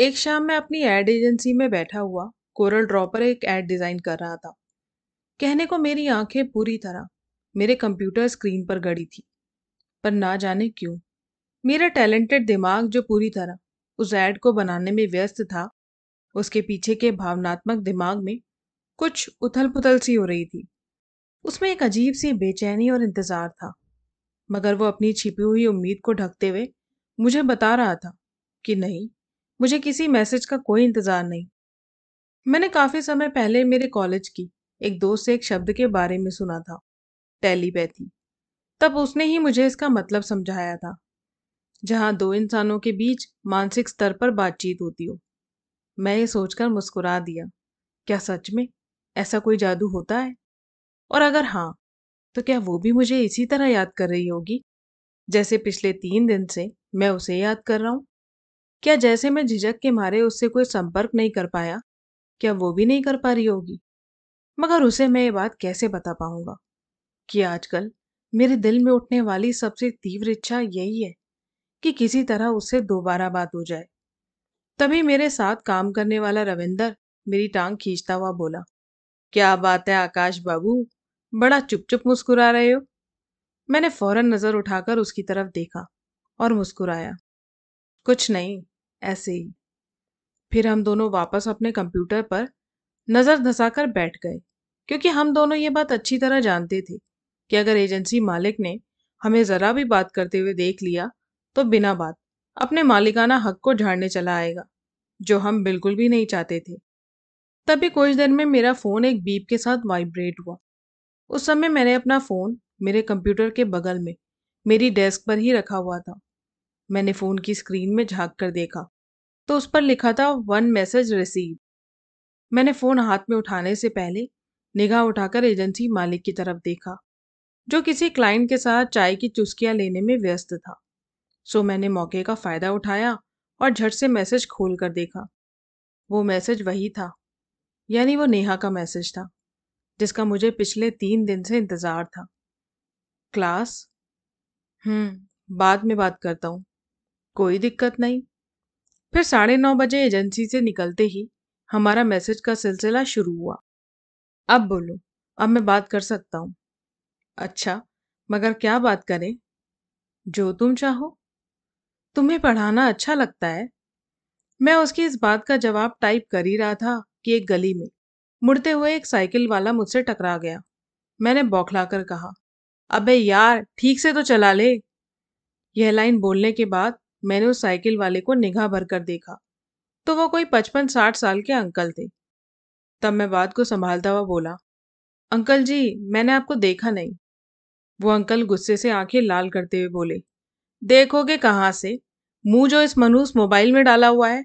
एक शाम मैं अपनी एड एजेंसी में बैठा हुआ कोरल ड्रॉ पर एक एड डिजाइन कर रहा था। कहने को मेरी आंखें पूरी तरह मेरे कंप्यूटर स्क्रीन पर गड़ी थी, पर ना जाने क्यों मेरा टैलेंटेड दिमाग जो पूरी तरह उस एड को बनाने में व्यस्त था, उसके पीछे के भावनात्मक दिमाग में कुछ उथल पुथल सी हो रही थी। उसमें एक अजीब सी बेचैनी और इंतजार था, मगर वो अपनी छिपी हुई उम्मीद को ढकते हुए मुझे बता रहा था कि नहीं, मुझे किसी मैसेज का कोई इंतजार नहीं। मैंने काफी समय पहले मेरे कॉलेज की एक दोस्त से एक शब्द के बारे में सुना था, टेलीपैथी। तब उसने ही मुझे इसका मतलब समझाया था। जहां दो इंसानों के बीच मानसिक स्तर पर बातचीत होती हो। मैं ये सोचकर मुस्कुरा दिया, क्या सच में ऐसा कोई जादू होता है? और अगर हाँ, तो क्या वो भी मुझे इसी तरह याद कर रही होगी जैसे पिछले 3 दिन से मैं उसे याद कर रहा हूँ? क्या जैसे मैं झिझक के मारे उससे कोई संपर्क नहीं कर पाया, क्या वो भी नहीं कर पा रही होगी? मगर उसे मैं ये बात कैसे बता पाऊंगा कि आजकल मेरे दिल में उठने वाली सबसे तीव्र इच्छा यही है कि किसी तरह उससे दोबारा बात हो जाए। तभी मेरे साथ काम करने वाला रविंदर मेरी टांग खींचता हुआ बोला, क्या बात है आकाश बाबू, बड़ा चुप चुप मुस्कुरा रहे हो? मैंने फौरन नजर उठाकर उसकी तरफ देखा और मुस्कुराया, कुछ नहीं, ऐसे ही। फिर हम दोनों वापस अपने कंप्यूटर पर नजर धंसाकर बैठ गए, क्योंकि हम दोनों ये बात अच्छी तरह जानते थे कि अगर एजेंसी मालिक ने हमें जरा भी बात करते हुए देख लिया तो बिना बात अपने मालिकाना हक को झाड़ने चला आएगा, जो हम बिल्कुल भी नहीं चाहते थे। तभी कुछ देर में मेरा फोन एक बीप के साथ वाइब्रेट हुआ। उस समय मैंने अपना फोन मेरे कंप्यूटर के बगल में मेरी डेस्क पर ही रखा हुआ था। मैंने फोन की स्क्रीन में झांक कर देखा तो उस पर लिखा था, वन मैसेज रिसीव। मैंने फोन हाथ में उठाने से पहले निगाह उठाकर एजेंसी मालिक की तरफ देखा, जो किसी क्लाइंट के साथ चाय की चुस्कियां लेने में व्यस्त था। सो मैंने मौके का फायदा उठाया और झट से मैसेज खोल कर देखा। वो मैसेज वही था, यानी वो नेहा का मैसेज था जिसका मुझे पिछले 3 दिन से इंतजार था। क्लास, बाद में बात करता हूँ, कोई दिक्कत नहीं। फिर 9:30 बजे एजेंसी से निकलते ही हमारा मैसेज का सिलसिला शुरू हुआ। अब बोलो, अब मैं बात कर सकता हूँ। अच्छा, मगर क्या बात करें? जो तुम चाहो। तुम्हें पढ़ाना अच्छा लगता है? मैं उसकी इस बात का जवाब टाइप कर ही रहा था कि एक गली में मुड़ते हुए एक साइकिल वाला मुझसे टकरा गया। मैंने बौखलाकर कहा, अबे यार, ठीक से तो चला ले। यह लाइन बोलने के बाद मैंने उस साइकिल वाले को निगाह भर कर देखा तो वो कोई 55-60 साल के अंकल थे। तब मैं बात को संभालता हुआ बोला, अंकल जी, मैंने आपको देखा नहीं। वो अंकल गुस्से से आंखें लाल करते हुए बोले, देखोगे कहाँ से, मुंह जो इस मनहूस मोबाइल में डाला हुआ है,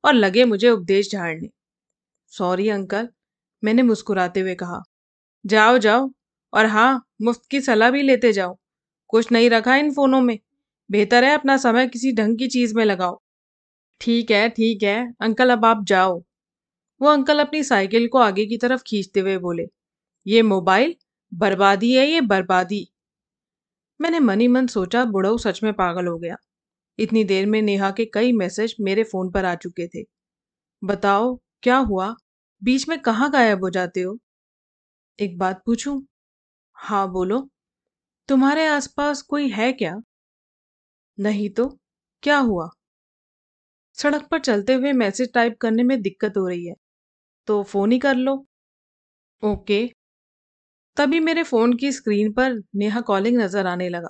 और लगे मुझे उपदेश झाड़ने। सॉरी अंकल, मैंने मुस्कुराते हुए कहा। जाओ जाओ, और हाँ, मुफ्त की सलाह भी लेते जाओ। कुछ नहीं रखा इन फोनों में, बेहतर है अपना समय किसी ढंग की चीज में लगाओ। ठीक है अंकल, अब आप जाओ। वो अंकल अपनी साइकिल को आगे की तरफ खींचते हुए बोले, ये मोबाइल बर्बादी है, ये बर्बादी। मैंने मन ही मन सोचा, बुढ़ऊ सच में पागल हो गया। इतनी देर में नेहा के कई मैसेज मेरे फोन पर आ चुके थे। बताओ क्या हुआ, बीच में कहाँ गायब हो जाते हो? एक बात पूछूं? हाँ बोलो। तुम्हारे आसपास कोई है क्या? नहीं तो, क्या हुआ? सड़क पर चलते हुए मैसेज टाइप करने में दिक्कत हो रही है, तो फोन ही कर लो। ओके। तभी मेरे फोन की स्क्रीन पर नेहा कॉलिंग नजर आने लगा।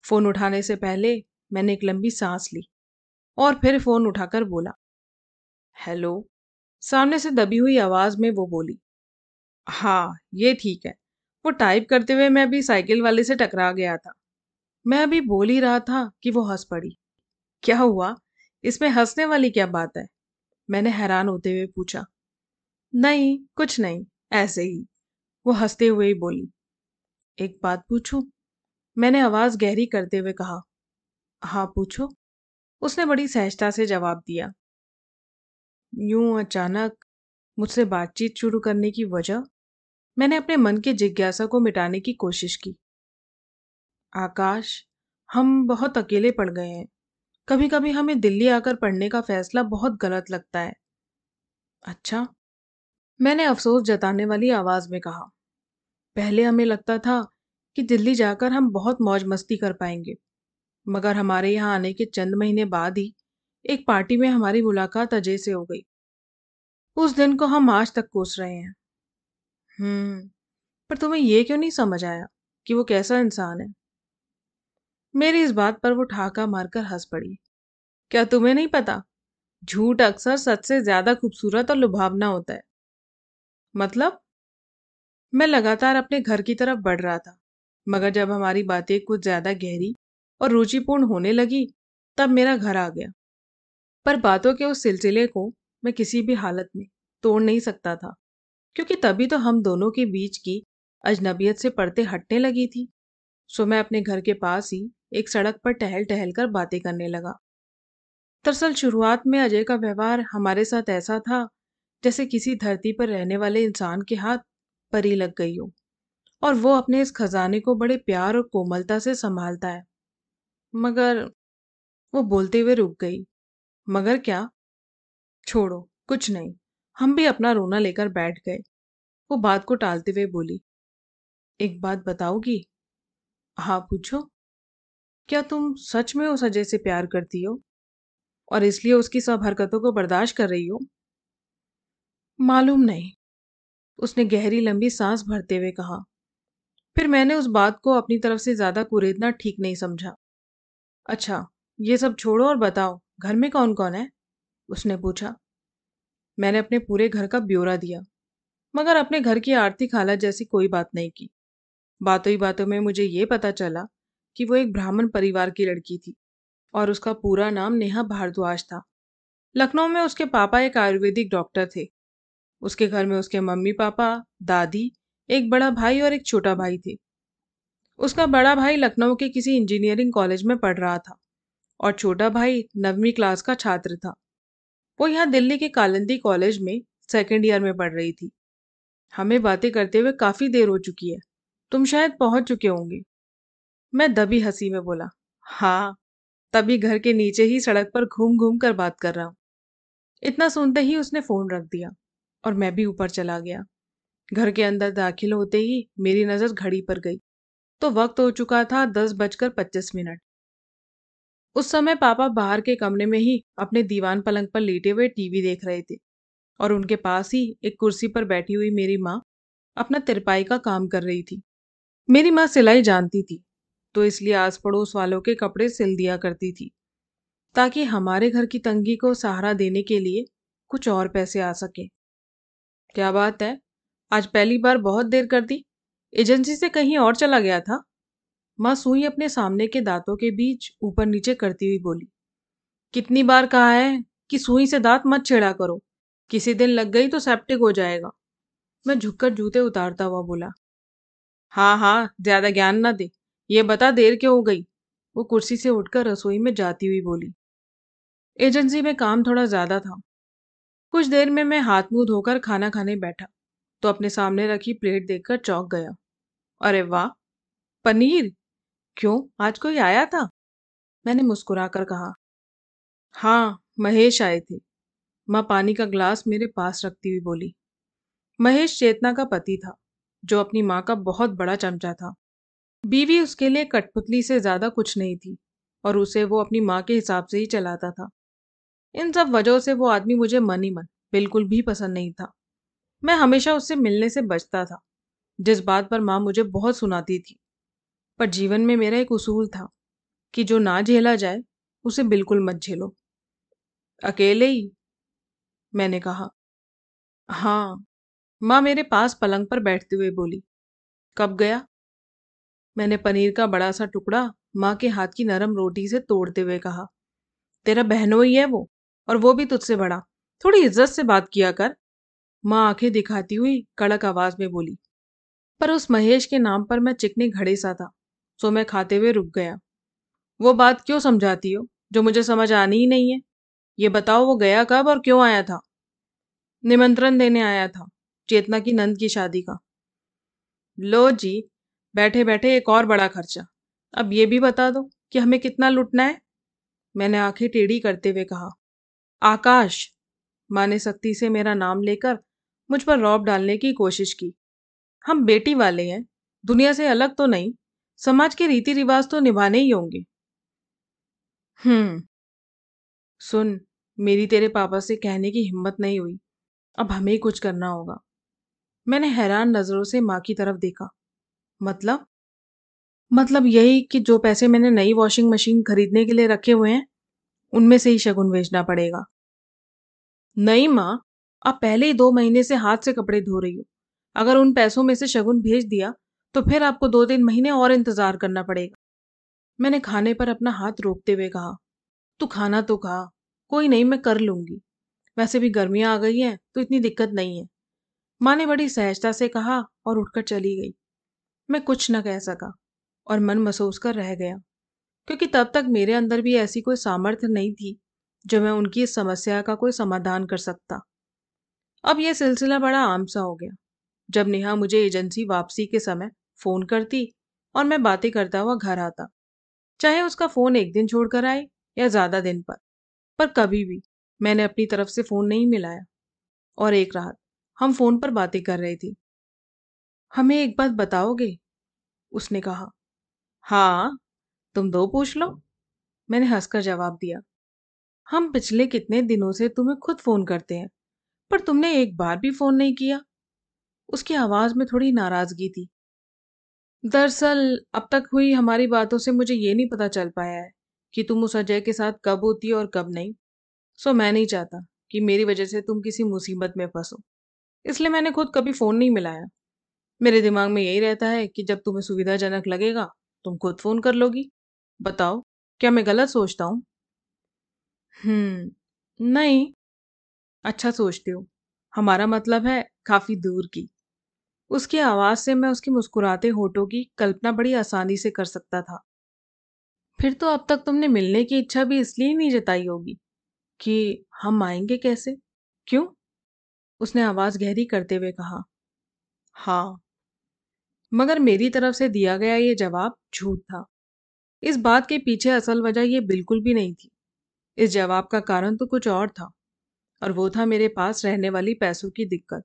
फोन उठाने से पहले मैंने एक लंबी सांस ली और फिर फोन उठाकर बोला, हेलो। सामने से दबी हुई आवाज में वो बोली, हाँ ये ठीक है। वो टाइप करते हुए मैं अभी साइकिल वाले से टकरा गया था। मैं अभी बोल ही रहा था कि वो हंस पड़ी। क्या हुआ, इसमें हंसने वाली क्या बात है? मैंने हैरान होते हुए पूछा। नहीं, कुछ नहीं, ऐसे ही। वो हंसते हुए ही बोली, एक बात पूछूं? मैंने आवाज गहरी करते हुए कहा, हाँ पूछो। उसने बड़ी सहजता से जवाब दिया, यूं अचानक मुझसे बातचीत शुरू करने की वजह? मैंने अपने मन की जिज्ञासा को मिटाने की कोशिश की। आकाश, हम बहुत अकेले पड़ गए हैं। कभी कभी हमें दिल्ली आकर पढ़ने का फैसला बहुत गलत लगता है। अच्छा, मैंने अफसोस जताने वाली आवाज में कहा। पहले हमें लगता था कि दिल्ली जाकर हम बहुत मौज मस्ती कर पाएंगे, मगर हमारे यहाँ आने के चंद महीने बाद ही एक पार्टी में हमारी मुलाकात अजय से हो गई। उस दिन को हम आज तक कोस रहे हैं। हम्म। पर तुम्हें ये क्यों नहीं समझ आया कि वो कैसा इंसान है? मेरी इस बात पर वो ठहाका मारकर हंस पड़ी। क्या तुम्हें नहीं पता, झूठ अक्सर सच से ज्यादा खूबसूरत और लुभावना होता है। मतलब? मैं लगातार अपने घर की तरफ बढ़ रहा था, मगर जब हमारी बातें कुछ ज्यादा गहरी और रुचिपूर्ण होने लगी, तब मेरा घर आ गया। पर बातों के उस सिलसिले को मैं किसी भी हालत में तोड़ नहीं सकता था, क्योंकि तभी तो हम दोनों के बीच की अजनबियत से पर्दे हटने लगी थी। सो मैं अपने घर के पास ही एक सड़क पर टहल टहल कर बातें करने लगा। दरअसल शुरुआत में अजय का व्यवहार हमारे साथ ऐसा था जैसे किसी धरती पर रहने वाले इंसान के हाथ परी लग गई हो, और वो अपने इस खजाने को बड़े प्यार और कोमलता से संभालता है। मगर वो बोलते हुए रुक गई। मगर क्या? छोड़ो, कुछ नहीं। हम भी अपना रोना लेकर बैठ गए। वो बात को टालते हुए बोली, एक बात बताओगी? हाँ, पूछो। क्या तुम सच में उस अजय से प्यार करती हो और इसलिए उसकी सब हरकतों को बर्दाश्त कर रही हो? मालूम नहीं, उसने गहरी लंबी सांस भरते हुए कहा। फिर मैंने उस बात को अपनी तरफ से ज्यादा कुरेदना ठीक नहीं समझा। अच्छा, ये सब छोड़ो और बताओ, घर में कौन कौन है? उसने पूछा। मैंने अपने पूरे घर का ब्यौरा दिया, मगर अपने घर की आर्थिक हालत जैसी कोई बात नहीं की। बातों ही बातों में मुझे ये पता चला कि वो एक ब्राह्मण परिवार की लड़की थी और उसका पूरा नाम नेहा भारद्वाज था। लखनऊ में उसके पापा एक आयुर्वेदिक डॉक्टर थे। उसके घर में उसके मम्मी पापा, दादी, एक बड़ा भाई और एक छोटा भाई थे। उसका बड़ा भाई लखनऊ के किसी इंजीनियरिंग कॉलेज में पढ़ रहा था और छोटा भाई 9वीं क्लास का छात्र था। वो यहाँ दिल्ली के कालिंदी कॉलेज में सेकेंड ईयर में पढ़ रही थी। हमें बातें करते हुए काफी देर हो चुकी है, तुम शायद पहुंच चुके होंगे। मैं दबी हंसी में बोला, हाँ, तभी घर के नीचे ही सड़क पर घूम घूम कर बात कर रहा हूँ। इतना सुनते ही उसने फोन रख दिया और मैं भी ऊपर चला गया। घर के अंदर दाखिल होते ही मेरी नजर घड़ी पर गई तो वक्त हो चुका था 10:25। उस समय पापा बाहर के कमरे में ही अपने दीवान पलंग पर लेटे हुए टीवी देख रहे थे और उनके पास ही एक कुर्सी पर बैठी हुई मेरी माँ अपना तिरपाई का काम कर रही थी। मेरी माँ सिलाई जानती थी, तो इसलिए आस पड़ोस वालों के कपड़े सिल दिया करती थी, ताकि हमारे घर की तंगी को सहारा देने के लिए कुछ और पैसे आ सके। क्या बात है, आज पहली बार बहुत देर कर दी। एजेंसी से कहीं और चला गया था? माँ सुई अपने सामने के दांतों के बीच ऊपर नीचे करती हुई बोली। कितनी बार कहा है कि सुई से दांत मत छेड़ा करो, किसी दिन लग गई तो सेप्टिक हो जाएगा। मैं झुककर जूते उतारता हुआ बोला। हाँ हाँ, ज्यादा ज्ञान ना दे, ये बता देर क्यों हो गई? वो कुर्सी से उठकर रसोई में जाती हुई बोली। एजेंसी में काम थोड़ा ज्यादा था। कुछ देर में मैं हाथ मुंह धोकर खाना खाने बैठा तो अपने सामने रखी प्लेट देखकर चौंक गया। अरे वाह, पनीर! क्यों, आज कोई आया था? मैंने मुस्कुराकर कहा। हाँ, महेश आए थे। माँ पानी का ग्लास मेरे पास रखती हुई बोली। महेश चेतना का पति था, जो अपनी माँ का बहुत बड़ा चमचा था। बीवी उसके लिए कठपुतली से ज्यादा कुछ नहीं थी और उसे वो अपनी माँ के हिसाब से ही चलाता था। इन सब वजहों से वो आदमी मुझे मन ही मन बिल्कुल भी पसंद नहीं था। मैं हमेशा उससे मिलने से बचता था, जिस बात पर माँ मुझे बहुत सुनाती थी। पर जीवन में मेरा एक उसूल था कि जो ना झेला जाए उसे बिल्कुल मत झेलो। अकेले ही? मैंने कहा। हाँ, माँ मेरे पास पलंग पर बैठते हुए बोली। कब गया? मैंने पनीर का बड़ा सा टुकड़ा माँ के हाथ की नरम रोटी से तोड़ते हुए कहा। तेरा बहनोई है वो, और वो भी तुझसे बड़ा। थोड़ी इज्जत से बात किया कर। माँ आंखें दिखाती हुई कड़क आवाज में बोली। पर उस महेश के नाम पर मैं चिकनी घड़े सा था, सो मैं खाते हुए रुक गया। वो बात क्यों समझाती हो जो मुझे समझ आनी ही नहीं है? ये बताओ, वो गया कब और क्यों आया था? निमंत्रण देने आया था, चेतना की नंद की शादी का। लो जी, बैठे बैठे एक और बड़ा खर्चा। अब ये भी बता दो कि हमें कितना लुटना है? मैंने आंखें टेढ़ी करते हुए कहा। आकाश। माँ ने सख्ती से मेरा नाम लेकर मुझ पर रौब डालने की कोशिश की। हम बेटी वाले हैं, दुनिया से अलग तो नहीं, समाज के रीति रिवाज तो निभाने ही होंगे। सुन, मेरी तेरे पापा से कहने की हिम्मत नहीं हुई। अब हमें ही कुछ करना होगा। मैंने हैरान नजरों से माँ की तरफ देखा। मतलब? मतलब यही कि जो पैसे मैंने नई वॉशिंग मशीन खरीदने के लिए रखे हुए हैं, उनमें से ही शगुन भेजना पड़ेगा। नहीं माँ, आप पहले ही 2 महीने से हाथ से कपड़े धो रही हो। अगर उन पैसों में से शगुन भेज दिया तो फिर आपको 2-3 महीने और इंतजार करना पड़ेगा। मैंने खाने पर अपना हाथ रोकते हुए कहा। तू खाना तो खा, कोई नहीं, मैं कर लूंगी। वैसे भी गर्मियां आ गई हैं तो इतनी दिक्कत नहीं है। माँ ने बड़ी सहजता से कहा और उठकर चली गई। मैं कुछ न कह सका और मन महसूस कर रह गया, क्योंकि तब तक मेरे अंदर भी ऐसी कोई सामर्थ्य नहीं थी जो मैं उनकी इस समस्या का कोई समाधान कर सकता। अब यह सिलसिला बड़ा आम सा हो गया। जब नेहा मुझे एजेंसी वापसी के समय फोन करती और मैं बातें करता हुआ घर आता, चाहे उसका फोन एक दिन छोड़कर आए या ज्यादा दिन पर कभी भी मैंने अपनी तरफ से फोन नहीं मिलाया। और एक रात हम फोन पर बातें कर रहे थे। हमें एक बात बताओगे? उसने कहा। हाँ, तुम दो पूछ लो, मैंने हंसकर जवाब दिया। हम पिछले कितने दिनों से तुम्हें खुद फोन करते हैं, पर तुमने एक बार भी फोन नहीं किया। उसकी आवाज में थोड़ी नाराजगी थी। दरअसल अब तक हुई हमारी बातों से मुझे ये नहीं पता चल पाया है कि तुम उस अजय के साथ कब होती और कब नहीं। सो मैं नहीं चाहता कि मेरी वजह से तुम किसी मुसीबत में फंसो, इसलिए मैंने खुद कभी फोन नहीं मिलाया। मेरे दिमाग में यही रहता है कि जब तुम्हें सुविधाजनक लगेगा तुम खुद फोन कर लोगी। बताओ, क्या मैं गलत सोचता हूँ? नहीं, अच्छा सोचते हो। हमारा मतलब है काफी दूर की। उसकी आवाज से मैं उसके मुस्कुराते होठों की कल्पना बड़ी आसानी से कर सकता था। फिर तो अब तक तुमने मिलने की इच्छा भी इसलिए नहीं जताई होगी कि हम आएंगे कैसे? क्यों? उसने आवाज गहरी करते हुए कहा। हाँ, मगर मेरी तरफ से दिया गया ये जवाब झूठ था। इस बात के पीछे असल वजह ये बिल्कुल भी नहीं थी। इस जवाब का कारण तो कुछ और था, और वो था मेरे पास रहने वाली पैसों की दिक्कत।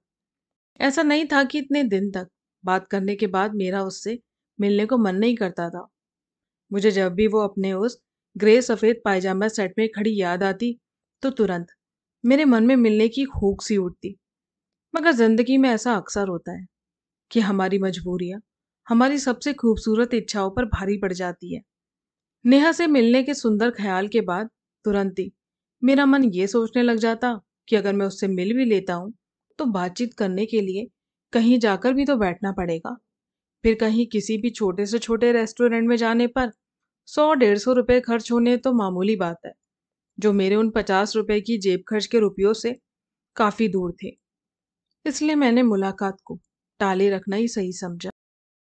ऐसा नहीं था कि इतने दिन तक बात करने के बाद मेरा उससे मिलने को मन नहीं करता था। मुझे जब भी वो अपने उस ग्रे सफेद पायजामा सेट में खड़ी याद आती तो तुरंत मेरे मन में मिलने की भूख सी उठती। मगर जिंदगी में ऐसा अक्सर होता है कि हमारी मजबूरियां हमारी सबसे खूबसूरत इच्छाओं पर भारी पड़ जाती है। नेहा से मिलने के सुंदर ख्याल के बाद तुरंत ही मेरा मन ये सोचने लग जाता कि अगर मैं उससे मिल भी लेता हूँ तो बातचीत करने के लिए कहीं जाकर भी तो बैठना पड़ेगा। फिर कहीं किसी भी छोटे से छोटे रेस्टोरेंट में जाने पर 100-150 रुपए खर्च होने तो मामूली बात है, जो मेरे उन 50 रुपए की जेब खर्च के रुपयों से काफी दूर थे। इसलिए मैंने मुलाकात को टाले रखना ही सही समझा।